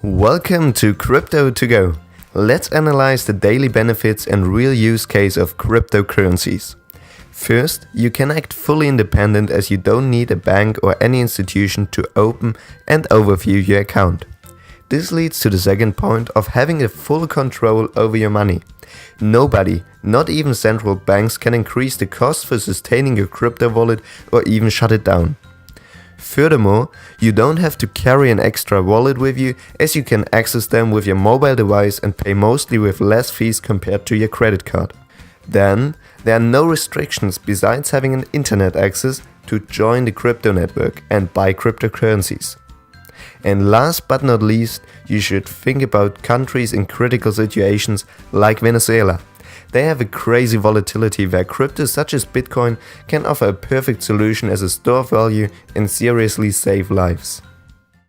Welcome to Crypto to Go. Let's analyze the daily benefits and real use case of cryptocurrencies. First, you can act fully independent as you don't need a bank or any institution to open and overview your account. This leads to the second point of having a full control over your money. Nobody, not even central banks, can increase the cost for sustaining your crypto wallet or even shut it down. Furthermore, you don't have to carry an extra wallet with you, as you can access them with your mobile device and pay mostly with less fees compared to your credit card. Then, there are no restrictions besides having an internet access to join the crypto network and buy cryptocurrencies. And last but not least, you should think about countries in critical situations like Venezuela. They have a crazy volatility where crypto such as Bitcoin can offer a perfect solution as a store of value and seriously save lives.